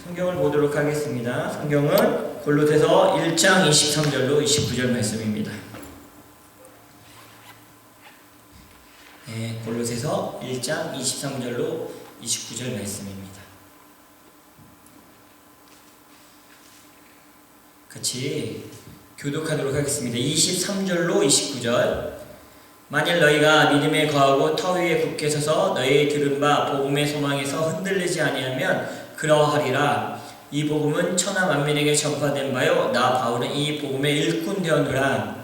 성경을 보도록 하겠습니다. 성경은 골로새서 1장 23절로 29절 말씀입니다. 네, 골로새서 1장 23절로 29절 말씀입니다. 같이 교독하도록 하겠습니다. 23절로 29절. 만일 너희가 믿음에 거하고 터 위에 굳게 서서 너희 들은 바 복음의 소망에서 흔들리지 아니하면 그러하리라. 이 복음은 천하 만민에게 전파된 바요 나 바울은 이 복음의 일꾼 되었노라.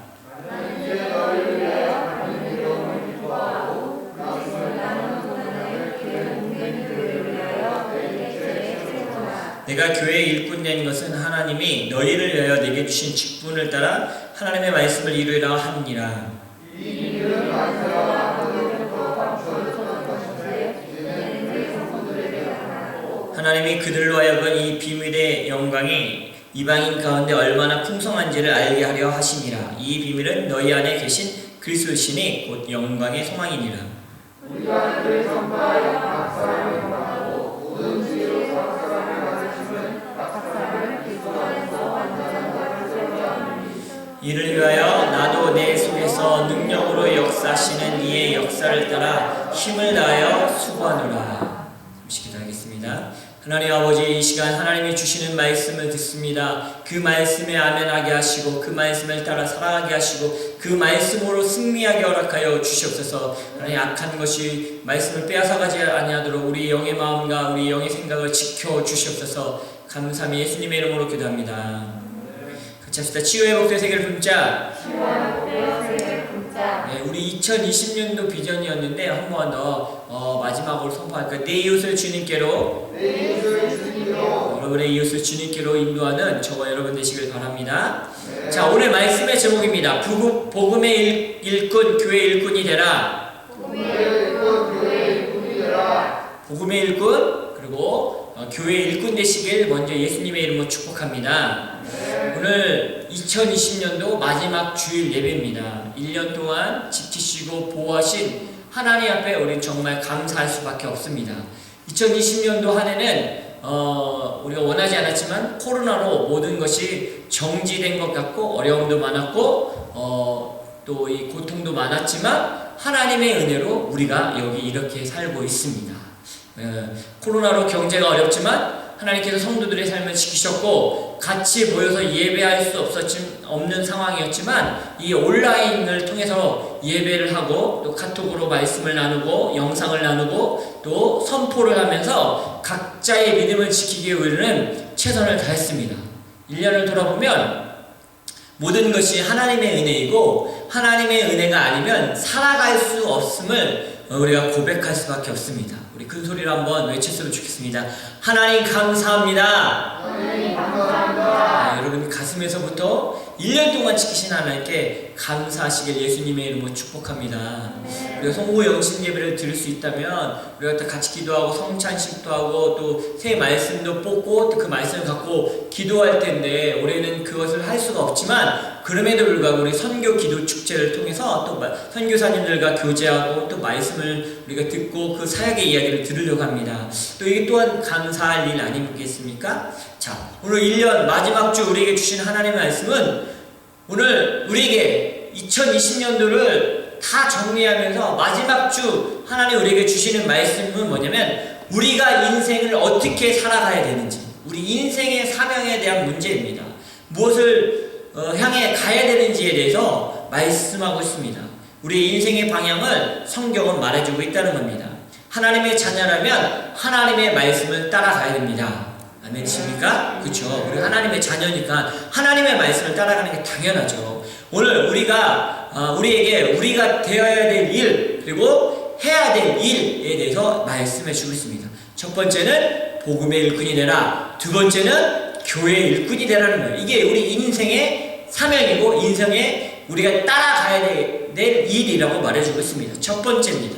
내가 교회의 일꾼 된 것은 하나님이 너희를 위하여 내게 주신 직분을 따라 하나님의 말씀을 이루리라 함이니라. 하나님이 그들로 하여금 이 비밀의 영광이 이방인 가운데 얼마나 풍성한지를 알게 하려 하심이라. 이 비밀은 너희 안에 계신 그리스도시니 곧 영광의 소망이니라. 우리가 그를 전파하여 각 사람을 영광하고 모든 지혜로 각 사람을 가르치는 각 사람을 그리스도 안에서 완전한 자를 세우려 함이니. 이를 위하여 나도 내 속에서 능력으로 역사하시는 이의 역사를 따라 힘을 다하여 수고하노라. 잠시 기도하겠습니다. 하나님 아버지, 이 시간 하나님이 주시는 말씀을 듣습니다. 그 말씀에 아멘하게 하시고 그 말씀을 따라 살아가게 하시고 그 말씀으로 승리하게 허락하여 주시옵소서. 하나님, 악한 것이 말씀을 빼앗아가지 아니하도록 우리 영의 마음과 우리 영의 생각을 지켜 주시옵소서. 감사함이 예수님의 이름으로 기도합니다. 같이 합시다. 치유의 복된 세계를 품자. 네, 우리 2020년도 비전이었는데 한 번 더 마지막으로 선포할까요? 내 이웃을 주님께로, 여러분의 이웃을 주님께로 인도하는 저와 여러분 되시길 바랍니다. 네. 자, 오늘 말씀의 제목입니다. 복음의 일꾼, 교회 일꾼이 되라. 복음의 일꾼, 그리고 교회 일꾼 되시길 먼저 예수님의 이름으로 축복합니다. 네. 오늘 2020년도 마지막 주일 예배입니다. 1년 동안 지키시고 보호하신 하나님 앞에 우리는 정말 감사할 수밖에 없습니다. 2020년도 한 해는 우리가 원하지 않았지만 코로나로 모든 것이 정지된 것 같고 어려움도 많았고 또 이 고통도 많았지만 하나님의 은혜로 우리가 여기 이렇게 살고 있습니다. 코로나로 경제가 어렵지만 하나님께서 성도들의 삶을 지키셨고 같이 모여서 예배할 수 없는 상황이었지만 이 온라인을 통해서 예배를 하고 또 카톡으로 말씀을 나누고 영상을 나누고 또 선포를 하면서 각자의 믿음을 지키기 위해 우리는 최선을 다했습니다. 1년을 돌아보면 모든 것이 하나님의 은혜이고 하나님의 은혜가 아니면 살아갈 수 없음을 우리가 고백할 수밖에 없습니다. 우리 큰 소리로 한번 외쳤으면 좋겠습니다. 하나님 감사합니다. 하나님 감사합니다. 여러분 가슴에서부터 1년 동안 지키신 하나님께 감사하시길 예수님의 이름으로 축복합니다. 우리가 송구 영신 예배를 드릴 수 있다면 우리가 다 같이 기도하고 성찬식도 하고 또 새 말씀도 뽑고 또 그 말씀을 갖고 기도할 텐데 올해는 그것을 할 수가 없지만 그럼에도 불구하고 우리 선교 기도 축제를 통해서 또 선교사님들과 교제하고 또 말씀을 우리가 듣고 그 사역의 이야기를 들으려고 합니다. 또 이게 또한 감사할 일 아니겠습니까? 자, 오늘 1년 마지막 주 우리에게 주신 하나님의 말씀은 오늘 우리에게 2020년도를 다 정리하면서 마지막 주 하나님 우리에게 주시는 말씀은 뭐냐면 우리가 인생을 어떻게 살아가야 되는지, 우리 인생의 사명에 대한 문제입니다. 무엇을 향해 가야 되는지에 대해서 말씀하고 있습니다. 우리 인생의 방향을 성경은 말해주고 있다는 겁니다. 하나님의 자녀라면 하나님의 말씀을 따라가야 됩니다. 아멘이십니까? 그렇죠. 우리 하나님의 자녀니까 하나님의 말씀을 따라가는 게 당연하죠. 오늘 우리에게 우리가 되어야 될 일 그리고 해야 될 일에 대해서 말씀해 주고 있습니다. 첫 번째는 복음의 일꾼이 되라. 두 번째는 교회의 일꾼이 되라는 거예요. 이게 우리 인생의 사명이고 인생에 우리가 따라가야 될 일이라고 말해주고 있습니다. 첫 번째입니다.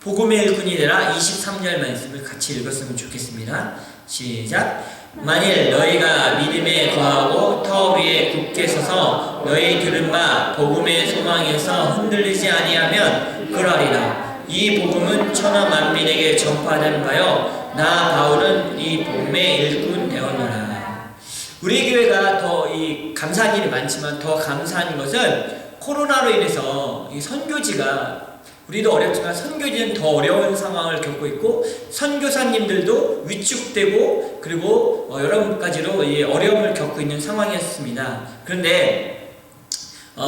복음의 일꾼이 되라. 23절 말씀을 같이 읽었으면 좋겠습니다. 시작. 만일 너희가 믿음에 거하고 터 위에 굳게 서서 너희 들은 바 복음의 소망에서 흔들리지 아니하면 그러하리라. 이 복음은 천하 만민에게 전파하는 바요 나 바울은 이 복음의 일꾼 되었노라. 우리 교회가 더 이 감사한 일이 많지만 더 감사한 것은 코로나로 인해서 이 선교지가 우리도 어렵지만 선교지는 더 어려운 상황을 겪고 있고 선교사님들도 위축되고 그리고 여러 가지로 이 어려움을 겪고 있는 상황이었습니다. 그런데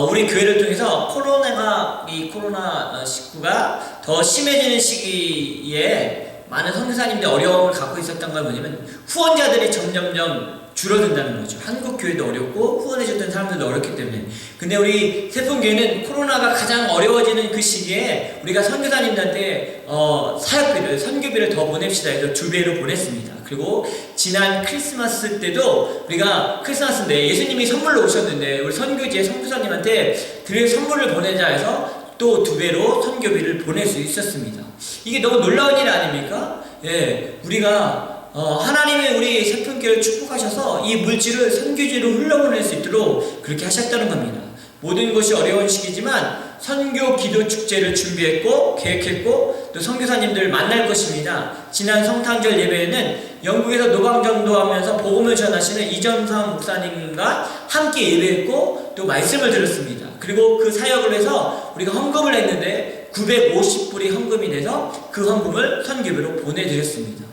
우리 교회를 통해서 코로나 19가 더 심해지는 시기에 많은 선교사님들이 어려움을 갖고 있었던 건 뭐냐면 후원자들이 점점점 줄어든다는 거죠. 한국 교회도 어렵고 후원해줬던 사람들도 어렵기 때문에. 근데 우리 세풍교회는 코로나가 가장 어려워지는 그 시기에 우리가 선교사님들한테 사역비를 선교비를 더 보냅시다 해서 2배로 보냈습니다. 그리고 지난 크리스마스 때도 우리가 크리스마스인데 예수님이 선물로 오셨는데 우리 선교지의 선교사님한테 드릴 선물을 보내자 해서 또 2배로 선교비를 보낼 수 있었습니다. 이게 너무 놀라운 일 아닙니까? 예, 우리가 하나님이 우리 세풍교회를 축복하셔서 이 물질을 선교지로 흘러보낼 수 있도록 그렇게 하셨다는 겁니다. 모든 것이 어려운 시기지만 선교 기도 축제를 준비했고 계획했고 또 선교사님들을 만날 것입니다. 지난 성탄절 예배에는 영국에서 노방전도하면서 복음을 전하시는 이전상 목사님과 함께 예배했고 또 말씀을 들었습니다. 그리고 그 사역을 해서 우리가 헌금을 했는데 950불이 헌금이 돼서 그 헌금을 선교비로 보내드렸습니다.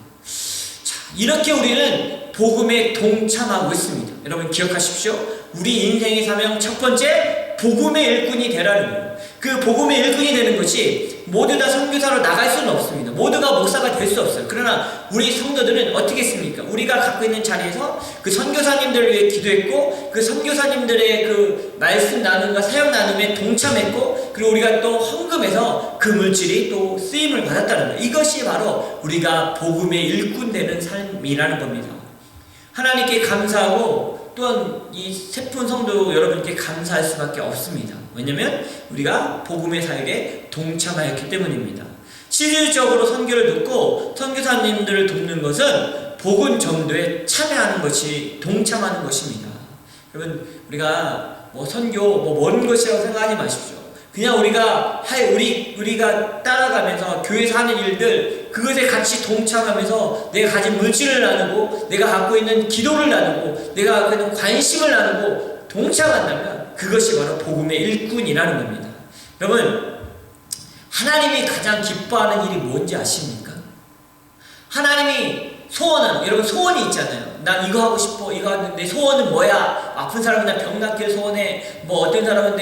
이렇게 우리는 복음에 동참하고 있습니다. 여러분 기억하십시오. 우리 인생의 사명 첫 번째 복음의 일꾼이 되라는 거예요. 그 복음의 일꾼이 되는 것이 모두 다 선교사로 나갈 수는 없습니다. 모두가 목사가 될 수 없어요. 그러나 우리 성도들은 어떻게 했습니까? 우리가 갖고 있는 자리에서 그 선교사님들을 위해 기도했고 그 선교사님들의 그 말씀 나눔과 사역 나눔에 동참했고 그리고 우리가 또 헌금해서 그 물질이 또 쓰임을 받았다는 거예요. 이것이 바로 우리가 복음의 일꾼 되는 삶이라는 겁니다. 하나님께 감사하고 또한 이 세픈 성도 여러분께 감사할 수밖에 없습니다. 왜냐하면 우리가 복음의 사역에 동참하였기 때문입니다. 실질적으로 선교를 듣고 선교사님들을 돕는 것은 복음 전도에 참여하는 것이 동참하는 것입니다. 여러분 우리가 선교 먼 것이라고 생각하지 마십시오. 그냥 우리가 따라가면서 교회에서 하는 일들 그것에 같이 동참하면서 내가 가진 물질을 나누고 내가 갖고 있는 기도를 나누고 내가 갖고 있는 관심을 나누고 동참한다면 그것이 바로 복음의 일꾼이라는 겁니다. 여러분 하나님이 가장 기뻐하는 일이 뭔지 아십니까? 하나님이 소원하는 여러분 소원이 있잖아요. 난 이거 하고 싶어 이거 하는데 내 소원은 뭐야? 아픈 사람은 나 병 낫길 소원해. 어떤 사람은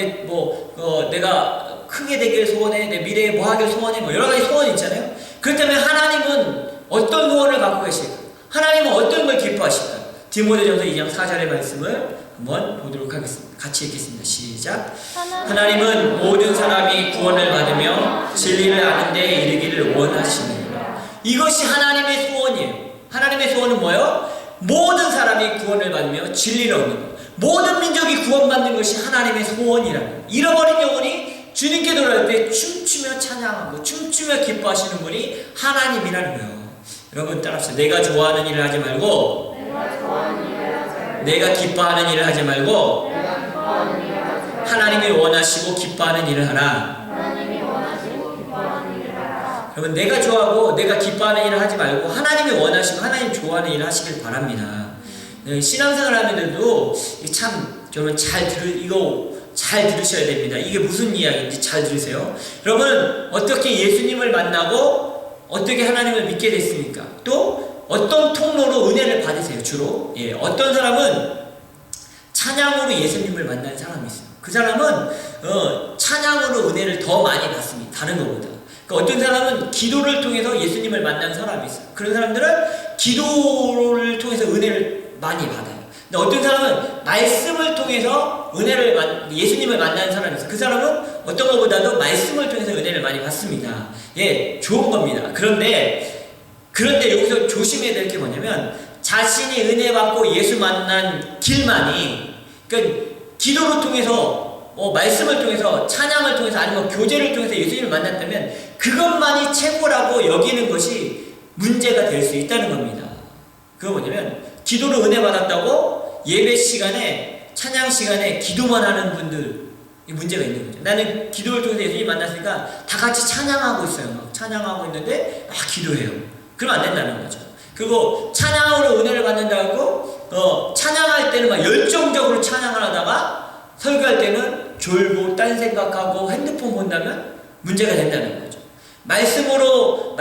내가 크게 되길 소원해. 내 미래에 뭐 하길 소원해. 여러 가지 소원이 있잖아요. 그렇다면 하나님은 어떤 소원을 갖고 계실까요? 하나님은 어떤 걸 기뻐하실까요? 디모데전서 2장 4절의 말씀을 한번 보도록 하겠습니다. 같이 읽겠습니다. 시작. 하나님은 모든 사람이 구원을 받으며 진리를 아는 데 이르기를 원하시느니라. 이것이 하나님의 소원이에요. 하나님의 소원은 뭐예요? 모든 사람이 구원을 받으며 진리를 얻는 것. 모든 민족이 구원받는 것이 하나님의 소원이라는 거예요. 잃어버린 영혼이 주님께 돌아올 때 춤추며 찬양하고 춤추며 기뻐하시는 분이 하나님이라는 거예요. 여러분 따라합시다. 내가 좋아하는 일을 하지 말고 내가 기뻐하는 일을 하지 말고 하나님이 원하시고 기뻐하는 일을 하라. 여러분 내가 좋아하고 내가 기뻐하는 일을 하지 말고 하나님이 원하시고 하나님 좋아하는 일을 하시길 바랍니다. 신앙생활 하는 분들도 참 여러분 잘 들으셔야 됩니다. 이게 무슨 이야기인지 잘 들으세요. 여러분 어떻게 예수님을 만나고 어떻게 하나님을 믿게 됐습니까? 또 어떤 통로로 은혜를 받으세요? 주로 어떤 사람은 찬양으로 예수님을 만난 사람이 있어요. 그 사람은 찬양으로 은혜를 더 많이 받습니다. 다른 것보다. 어떤 사람은 기도를 통해서 예수님을 만난 사람이 있어요. 그런 사람들은 기도를 통해서 은혜를 많이 받아요. 근데 어떤 사람은 말씀을 통해서 예수님을 만나는 사람이 있어요. 그 사람은 어떤 것보다도 말씀을 통해서 은혜를 많이 받습니다. 좋은 겁니다. 그런데 여기서 조심해야 될 게 뭐냐면 자신이 은혜 받고 예수 만난 길만이 그러니까 기도를 통해서 말씀을 통해서 찬양을 통해서 아니면 교제를 통해서 예수님을 만났다면 그것만이 최고라고 여기는 것이 문제가 될 수 있다는 겁니다. 그거 뭐냐면 기도로 은혜 받았다고 예배 시간에 찬양 시간에 기도만 하는 분들 이 문제가 있는 거죠. 나는 기도를 통해서 예수님 만났으니까 다 같이 찬양하고 있어요. 막 찬양하고 있는데 막 기도해요. 그러면 안 된다는 거죠. 그리고 찬양으로 은혜를 받는다고 찬양할 때는 막 열정적으로 찬양을 하다가 설교할 때는 졸고 딴 생각하고 핸드폰 본다면 문제가 된다는 거죠. 말씀으로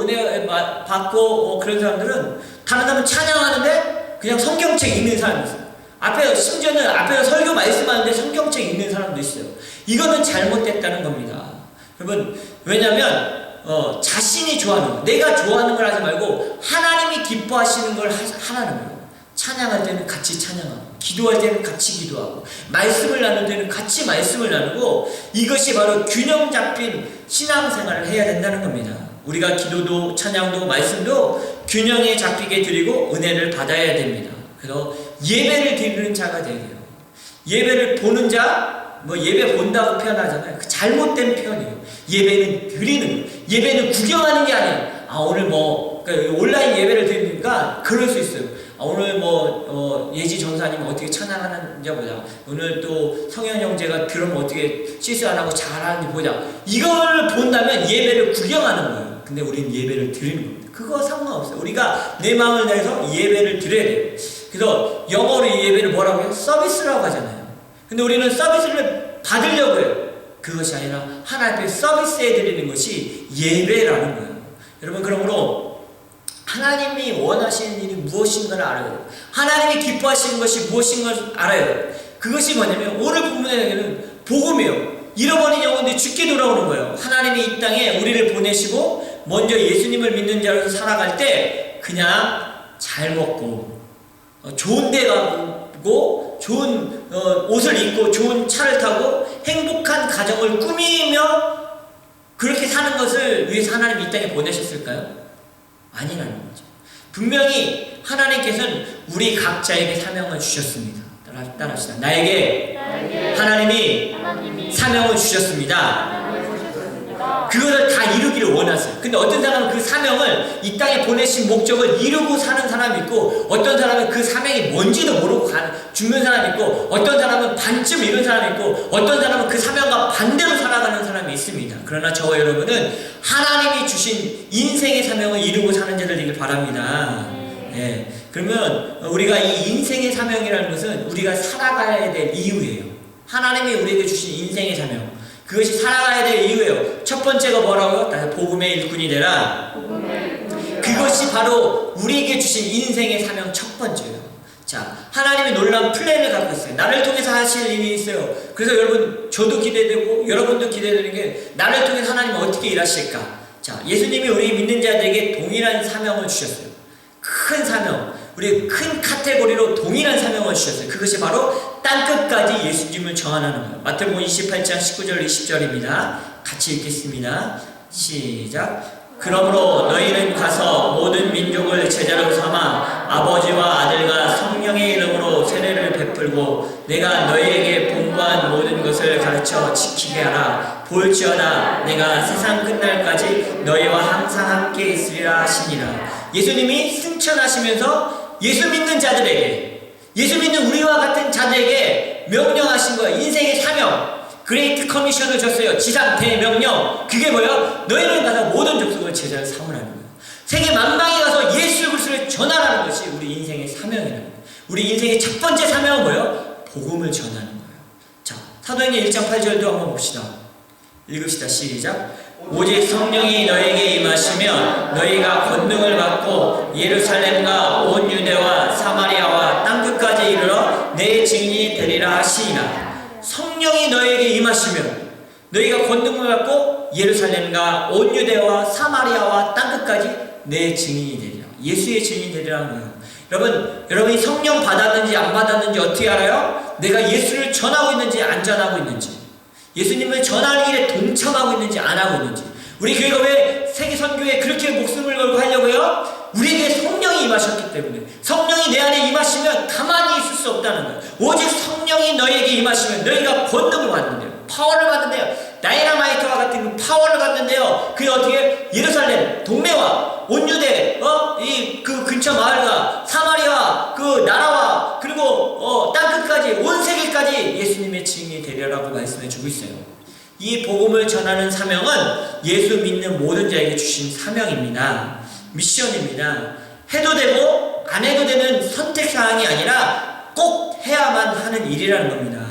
은혜 받고 그런 사람들은 다른 사람은 찬양하는데 그냥 성경책 읽는 사람이 있어요. 심지어는 앞에서 설교 말씀하는데 성경책 읽는 사람도 있어요. 이거는 잘못됐다는 겁니다. 여러분, 왜냐면 자신이 좋아하는 거, 내가 좋아하는 걸 하지 말고 하나님이 기뻐하시는 걸 하라는 거예요. 찬양할 때는 같이 찬양하고, 기도할 때는 같이 기도하고, 말씀을 나눌 때는 같이 말씀을 나누고, 이것이 바로 균형 잡힌 신앙생활을 해야 된다는 겁니다. 우리가 기도도 찬양도 말씀도 균형에 잡히게 드리고 은혜를 받아야 됩니다. 그래서 예배를 드리는 자가 되야 돼요. 예배를 보는 자, 예배 본다고 표현하잖아요. 그 잘못된 표현이에요. 예배는 드리는 거예요. 예배는 구경하는 게 아니에요. 오늘 그러니까 온라인 예배를 드리니까 그럴 수 있어요. 오늘 예지 전사님 어떻게 찬양하는지 보자. 오늘 또 성현 형제가 드럼 어떻게 실수 안 하고 잘하는지 보자. 이걸 본다면 예배를 구경하는 거예요. 근데 우리는 예배를 드리는 겁니다. 그거 상관없어요. 우리가 내 마음을 다해서 예배를 드려야 돼요. 그래서 영어로 이 예배를 뭐라고 해요? 서비스라고 하잖아요. 근데 우리는 서비스를 받으려고 해요. 그것이 아니라 하나님 앞에 서비스해 드리는 것이 예배라는 거예요. 여러분, 그러므로 하나님이 원하시는 일이 무엇인가를 알아요. 하나님이 기뻐하시는 것이 무엇인가를 알아요. 그것이 뭐냐면 오늘 본문에는 복음이에요. 잃어버린 영혼들이 죽게 돌아오는 거예요. 하나님이 이 땅에 우리를 보내시고 먼저 예수님을 믿는 자로서 살아갈 때 그냥 잘 먹고 좋은 데 가고 좋은 옷을 입고 좋은 차를 타고 행복한 가정을 꾸미며 그렇게 사는 것을 위해서 하나님이 이 땅에 보내셨을까요? 아니라는 거죠. 분명히 하나님께서는 우리 각자에게 사명을 주셨습니다. 따라합시다. 나에게 하나님이 사명을 주셨습니다. 그것을 다 이루기를 원하세요. 근데 어떤 사람은 그 사명을 이 땅에 보내신 목적을 이루고 사는 사람이 있고, 어떤 사람은 그 사명이 뭔지도 모르고 죽는 사람이 있고, 어떤 사람은 반쯤 이룬 사람이 있고, 어떤 사람은 그 사명과 반대로 살아가는 사람이 있습니다. 그러나 저와 여러분은 하나님이 주신 인생의 사명을 이루고 사는 자들 되길 바랍니다. 예. 그러면 우리가 이 인생의 사명이라는 것은 우리가 살아가야 될 이유예요. 하나님이 우리에게 주신 인생의 사명, 그것이 살아가야 될 이유예요. 첫 번째가 뭐라고요? 복음의 일꾼이 되라. 그것이 바로 우리에게 주신 인생의 사명 첫 번째예요. 자, 하나님이 놀라운 플랜을 갖고 있어요. 나를 통해서 하실 일이 있어요. 그래서 여러분, 저도 기대되고 여러분도 기대되는 게 나를 통해서 하나님은 어떻게 일하실까? 자, 예수님이 우리 믿는 자들에게 동일한 사명을 주셨어요. 큰 사명, 우리 큰 카테고리로 동일한 사명을 주셨어요. 그것이 바로 땅끝까지 예수님을 전하는 거예요. 마태복음 28장 19절 20절입니다. 같이 읽겠습니다. 시작. 그러므로 너희는 가서 모든 민족을 제자로 삼아 아버지와 아들과 성령의 이름으로 세례를 베풀고 내가 너희에게 본고한 모든 것을 가르쳐 지키게 하라. 볼지어다 내가 세상 끝날까지 너희와 항상 함께 있으리라 하시니라. 예수님이 승천하시면서 예수 믿는 자들에게, 예수 믿는 우리와 같은 자들에게 명령하신 거예요. 인생의 사명, 그레이트 커미션을 줬어요. 지상 대명령. 그게 뭐예요? 너희는 가서 모든 족속을 제자를 삼으라는 거예요. 세계 만방에 가서 예수 그리스도를 전하라는 것이 우리 인생의 사명이라는 거예요. 우리 인생의 첫 번째 사명은 뭐예요? 복음을 전하는 거예요. 자, 사도행전 1장 8절도 한번 봅시다. 읽읍시다. 시작. 오직 성령이 너에게 임하시면 너희가 권능을 받고 예루살렘과 온 유대와 사마리아와 땅끝까지 이르러 내 증인이 되리라 하시니라. 성령이 너에게 임하시면 너희가 권능을 받고 예루살렘과 온 유대와 사마리아와 땅끝까지 내 증인이 되리라. 예수의 증인이 되리라는 거예요. 여러분이 성령 받았는지 안 받았는지 어떻게 알아요? 내가 예수를 전하고 있는지 안 전하고 있는지, 예수님을 전하는 일에 동참하고 있는지 안 하고 있는지. 우리 교회가 왜 세계 선교에 그렇게 목숨을 걸고 하려고요? 우리에게 성령이 임하셨기 때문에. 성령이 내 안에 임하시면 가만히 있을 수 없다는 거예요. 오직 성령이 너희에게 임하시면 너희가 권능을 받는데요. 파워를 받는데요. 다이너마이트와 같은 그 파워를 받는데요. 그게 어떻게 예루살렘 동네와 온 유대 그 근처 마을과 사마리아 그 나라와 그리고 땅끝까지 온 세계까지 예수님의 증인이 되리라고 말씀. 주시고 있어요. 이 복음을 전하는 사명은 예수 믿는 모든 자에게 주신 사명입니다. 미션입니다. 해도 되고 안 해도 되는 선택사항이 아니라 꼭 해야만 하는 일이라는 겁니다.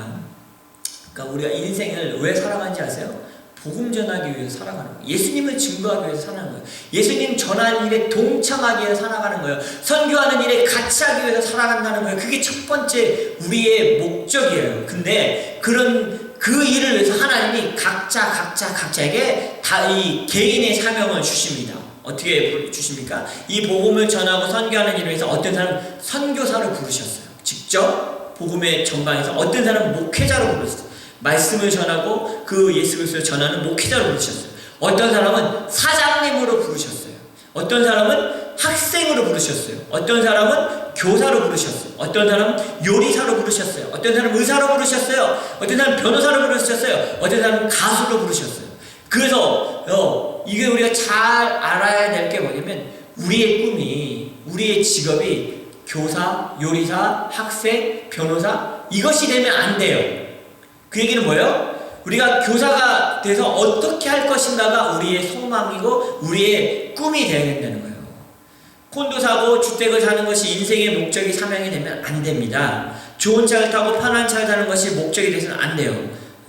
그러니까 우리가 인생을 왜 살아가는지 아세요? 복음 전하기 위해서 살아가는 거예요. 예수님을 증거하기 위해서 살아가는 거예요. 예수님 전하는 일에 동참하기 위해서 살아가는 거예요. 선교하는 일에 같이 하기 위해서 살아간다는 거예요. 그게 첫 번째 우리의 목적이에요. 근데 그 일을 위해서 하나님이 각자에게 다 이 개인의 사명을 주십니다. 어떻게 주십니까? 이 복음을 전하고 선교하는 일을 위해서 어떤 사람은 선교사로 부르셨어요. 직접 복음의 전방에서 어떤 사람은 목회자로 부르셨어요. 말씀을 전하고 그 예수 그리스도를 전하는 목회자로 부르셨어요. 어떤 사람은 사장님으로 부르셨어요. 어떤 사람은 학생으로 부르셨어요. 어떤 사람은 교사로 부르셨어요. 어떤 사람은 요리사로 부르셨어요. 어떤 사람은 의사로 부르셨어요. 어떤 사람은 변호사로 부르셨어요. 어떤 사람은 가수로 부르셨어요. 그래서 이게 우리가 잘 알아야 될 게 뭐냐면 우리의 꿈이, 우리의 직업이 교사, 요리사, 학생, 변호사 이것이 되면 안 돼요. 그 얘기는 뭐예요? 우리가 교사가 돼서 어떻게 할 것인가가 우리의 소망이고 우리의 꿈이 되어야 된다는 거예요. 콘도 사고 주택을 사는 것이 인생의 목적이 사명이 되면 안 됩니다. 좋은 차를 타고 편한 차를 타는 것이 목적이 돼서는 안 돼요.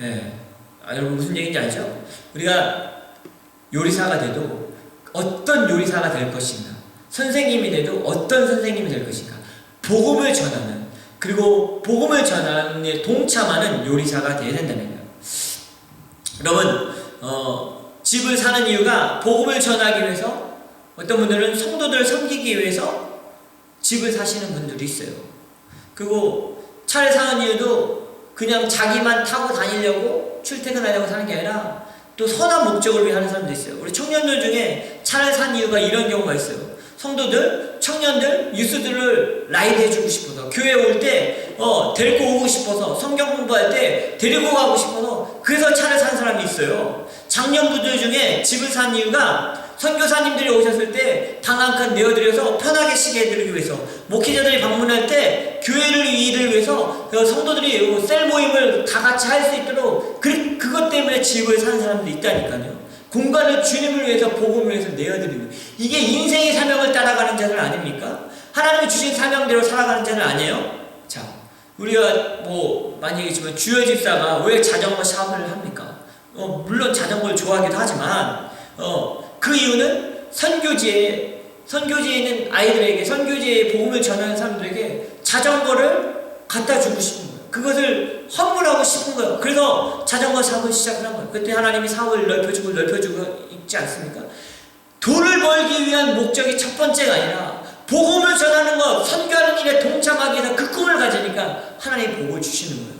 예. 여러분 무슨 얘기인지 알죠? 우리가 요리사가 돼도 어떤 요리사가 될 것인가, 선생님이 돼도 어떤 선생님이 될 것인가, 복음을 전하는, 그리고 복음을 전하는 데 동참하는 요리사가 되어야 된다는 거예요. 여러분 집을 사는 이유가 복음을 전하기 위해서, 어떤 분들은 성도들을 섬기기 위해서 집을 사시는 분들이 있어요. 그리고 차를 사는 이유도 그냥 자기만 타고 다니려고 출퇴근하려고 사는 게 아니라 또 선한 목적을 위해 하는 사람도 있어요. 우리 청년들 중에 차를 산 이유가 이런 경우가 있어요. 성도들, 청년들, 유스들을 라이드해주고 싶어서, 교회에 올 때 데리고 오고 싶어서, 성경 공부할 때 데리고 가고 싶어서, 그래서 차를 산 사람이 있어요. 장년분들 중에 집을 산 이유가 선교사님들이 오셨을 때 방 한 칸 내어드려서 편하게 쉬게 해드리기 위해서, 목회자들이 방문할 때 교회를 일을 위해서 성도들이 셀 모임을 다 같이 할 수 있도록 그것 때문에 집을 사는 사람들이 있다니까요. 공간을 주님을 위해서, 복음을 위해서 내어드리는, 이게 인생의 사명을 따라가는 자들 아닙니까? 하나님이 주신 사명대로 살아가는 자들 아니에요? 자, 우리가 많이 얘기했지만 주여 집사가 왜 자전거 샵을 합니까? 물론 자전거를 좋아하기도 하지만 그 이유는 선교지에 있는 아이들에게, 선교지에 복음을 전하는 사람들에게 자전거를 갖다 주고 싶은 거예요. 그것을 선물하고 싶은 거예요. 그래서 자전거 사업을 시작을 한 거예요. 그때 하나님이 사업을 넓혀주고 있지 않습니까? 돈을 벌기 위한 목적이 첫 번째가 아니라 복음을 전하는 것, 선교하는 일에 동참하기 위해서 그 꿈을 가지니까 하나님이 복을 주시는 거예요.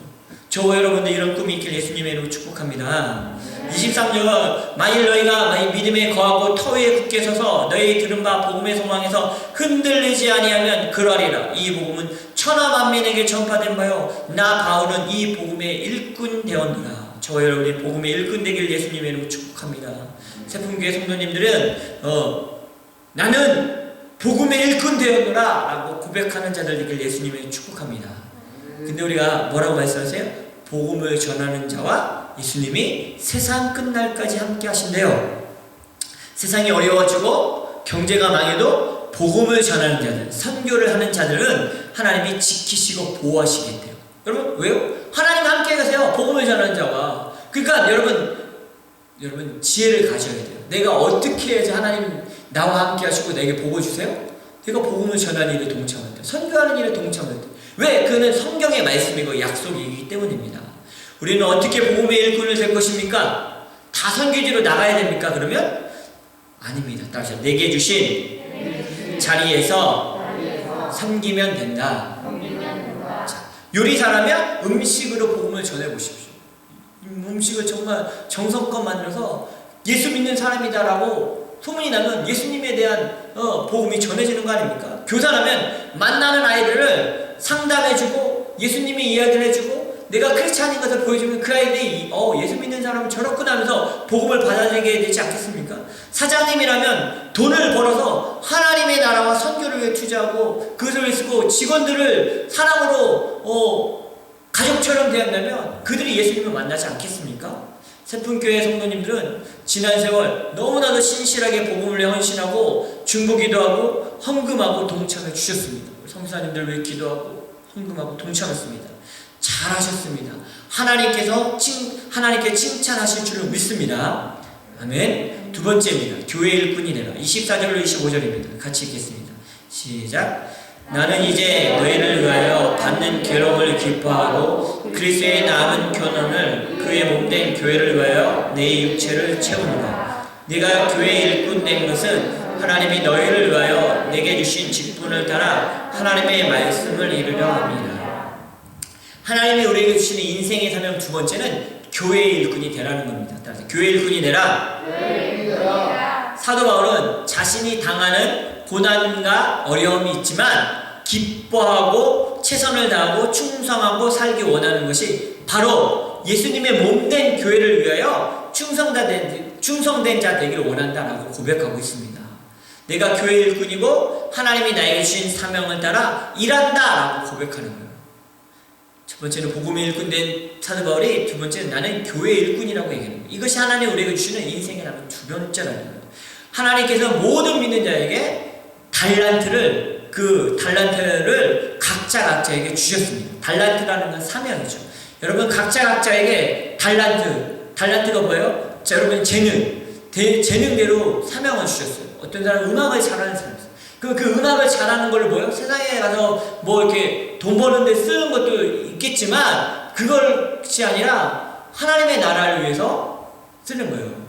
저와 여러분들 이런 꿈이 있길 예수님의 이름으로 축복합니다. 23절 만일 너희가 믿음에 거하고 터 위에 굳게 서서 너희 들은 바 복음의 소망에서 흔들리지 아니하면 그러리라. 이 복음은 천하 만민에게 전파된 바요 나 바울은 이 복음의 일꾼 되었노라. 저와 여러분이 복음의 일꾼 되길 예수님의 이름으로 축복합니다. 세품교회 성도님들은 나는 복음의 일꾼 되었노라 라고 고백하는 자들 되길 예수님의 축복합니다. 근데 우리가 뭐라고 말씀하세요? 복음을 전하는 자와 예수님이 세상 끝날까지 함께 하신대요. 세상이 어려워지고 경제가 망해도 복음을 전하는 자들, 선교를 하는 자들은 하나님이 지키시고 보호하시겠대요. 여러분 왜요? 하나님과 함께 가세요. 복음을 전하는 자와. 그러니까 여러분 지혜를 가져야 돼요. 내가 어떻게 해야지 하나님 나와 함께 하시고 내게 복을 주세요? 내가 복음을 전하는 일에 동참할 때, 선교하는 일에 동참할 때. 왜? 그는 성경의 말씀이고 약속이기 때문입니다. 우리는 어떻게 복음의 일꾼을 될 것입니까? 다 선교지로 나가야 됩니까? 그러면? 아닙니다. 따라서 내게 주신 자리에서 섬기면 된다. 자, 요리사라면 음식으로 복음을 전해보십시오. 음식을 정말 정성껏 만들어서 예수 믿는 사람이다라고 소문이 나면 예수님에 대한 복음이 전해지는 거 아닙니까? 교사라면 만나는 아이들을 상담해주고 예수님이 이야기를 해주고 내가 크리스찬인 것을 보여주면 그 아이들이 예수 믿는 사람은 저렇구나 하면서 복음을 받아들이게 되지 않겠습니까? 사장님이라면 돈을 벌어서 하나님의 나라와 선교를 위해 투자하고 그것을 쓰고 직원들을 사랑으로 가족처럼 대한다면 그들이 예수님을 만나지 않겠습니까? 세풍교회 성도님들은 지난 세월 너무나도 신실하게 복음을 위해 헌신하고 중보기도하고 헌금하고 동참해 주셨습니다. 성사님들 위해 기도하고 헌금하고 동참했습니다. 잘하셨습니다. 하나님께 칭찬하실 줄로 믿습니다. 아멘. 두 번째입니다. 교회 일꾼이 되라. 24절로 25절입니다. 같이 읽겠습니다. 시작. 나는 이제 너희를 위하여 받는 괴로움을 기뻐하고 그리스도의 남은 교훈을 그의 몸된 교회를 위하여 내 육체를 채우노라. 네가 교회 일꾼 된 것은 하나님이 너희를 위하여 내게 주신 직분을 따라 하나님의 말씀을 이루려 합니다. 하나님이 우리에게 주시는 인생의 사명 두 번째는 교회 일꾼이 되라는 겁니다. 따라서 교회 일꾼이 되라. 사도 바울은 자신이 당하는 고난과 어려움이 있지만 기뻐하고 최선을 다하고 충성하고 살기 원하는 것이 바로 예수님의 몸된 교회를 위하여 충성된 자 되기를 원한다라고 고백하고 있습니다. 내가 교회 일꾼이고 하나님이 나에게 주신 사명을 따라 일한다라고 고백하는 거예요. 첫 번째는 복음의 일꾼 된 사도 바울이, 두 번째는 나는 교회 일꾼이라고 얘기합니다. 이것이 하나님 우리에게 주시는 인생의 두 번째라는 거예요. 하나님께서 모든 믿는 자에게 그 달란트를 각자에게 주셨습니다. 달란트라는 건 사명이죠. 여러분 각자에게 달란트가 뭐예요? 자, 여러분 재능대로 사명을 주셨어요. 어떤 사람은 음악을 잘하는 사람이 있어요. 그 음악을 잘하는 걸 뭐예요? 세상에 가서 뭐 이렇게 돈 버는데 쓰는 것도 있겠지만 그것이 아니라 하나님의 나라를 위해서 쓰는 거예요.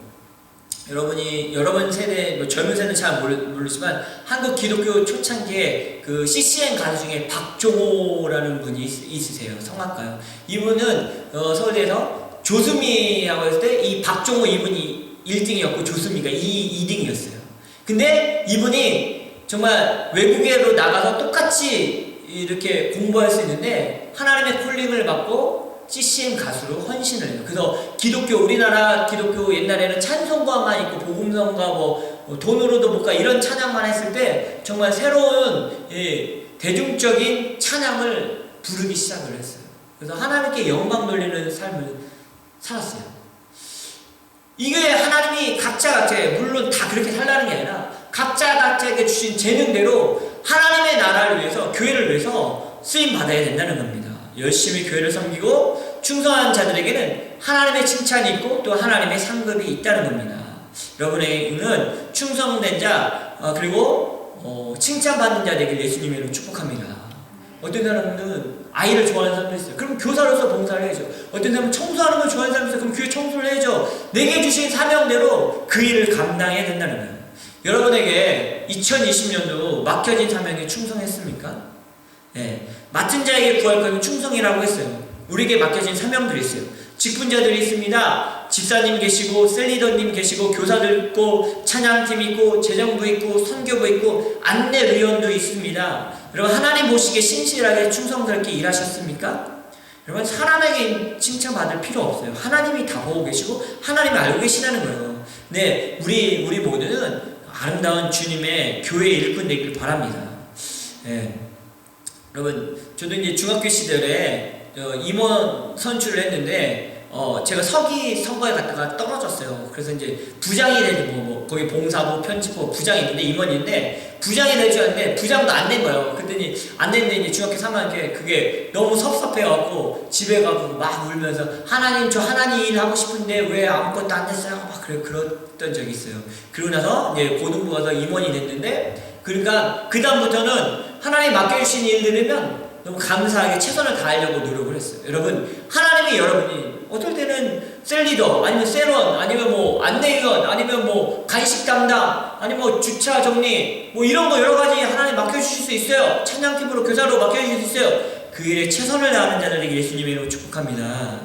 여러분 세대, 젊은 세대는 잘 모르지만 한국 기독교 초창기에 그 CCM 가수 중에 박종호라는 분이 있으세요. 성악가요. 이분은 서울대에서 조수미라고 했을 때 이 박종호 이분이 1등이었고 조수미가 2등이었어요. 근데 이분이 정말 외국에로 나가서 똑같이 이렇게 공부할 수 있는데 하나님의 콜링을 받고 CCM 가수로 헌신을 해요. 그래서 우리나라 기독교 옛날에는 찬송가만 있고 복음성가 돈으로도 못 가 이런 찬양만 했을 때 정말 새로운 대중적인 찬양을 부르기 시작을 했어요. 그래서 하나님께 영광 돌리는 삶을 살았어요. 이게 하나님이 각자에 물론 다 그렇게 살라는 게 아니라 각자에게 주신 재능대로 하나님의 나라를 위해서, 교회를 위해서 쓰임 받아야 된다는 겁니다. 열심히 교회를 섬기고 충성한 자들에게는 하나님의 칭찬이 있고 또 하나님의 상급이 있다는 겁니다. 여러분에게는 충성된 자 그리고 칭찬받는 자 되길 예수님의 이름으로 축복합니다. 어떤 사람은 아이를 좋아하는 사람도 있어요. 그럼 교사로서 봉사를 해야죠. 어떤 사람은 청소하는 걸 좋아하는 사람도 있어요. 그럼 교회 청소를 해야죠. 내게 주신 사명대로 그 일을 감당해야 된다는 거예요. 여러분에게 2020년도 맡겨진 사명에 충성했습니까? 네. 맡은 자에게 구할 것은 충성이라고 했어요. 우리에게 맡겨진 사명들이 있어요. 직분자들이 있습니다. 집사님 계시고 셀리더님 계시고 교사들 있고 찬양팀 있고 재정부 있고 선교부 있고 안내위원도 있습니다. 여러분 하나님 보시기에 신실하게 충성스럽게 일하셨습니까? 여러분 사람에게 칭찬받을 필요 없어요. 하나님이 다 보고 계시고 하나님이 알고 계시다는 거예요. 네, 우리 모두는 아름다운 주님의 교회 일꾼 되길 바랍니다. 네. 여러분 저도 이제 중학교 시절에 임원 선출을 했는데 제가 서기 선거에 갔다가 떨어졌어요. 그래서 이제 부장이 되는 거기 봉사부 편집부 부장이 있는데 임원인데 부장이 될 줄 알았는데 부장도 안 된 거예요. 그랬더니 안 됐는데 이제 중학교 3학년 때 그게 너무 섭섭해갖고 집에 가고 막 울면서 하나님 저 하나님 일 하고 싶은데 왜 아무것도 안 됐어요? 막 그랬던 적이 있어요. 그러고 나서 이제 고등부 가서 임원이 됐는데 그러니까 그 다음부터는 하나님 맡겨주신 일들이면 너무 감사하게 최선을 다하려고 노력을 했어요. 여러분 하나님이 여러분이 어떨 때는 셀리더 아니면 세런 아니면 뭐 안내위원 아니면 뭐 간식 담당 아니면 뭐 주차 정리 뭐 이런 거 여러 가지 하나님 맡겨주실 수 있어요. 찬양팀으로 교사로 맡겨주실 수 있어요. 그 일에 최선을 다하는 자들에게 예수님의 이름으로 축복합니다.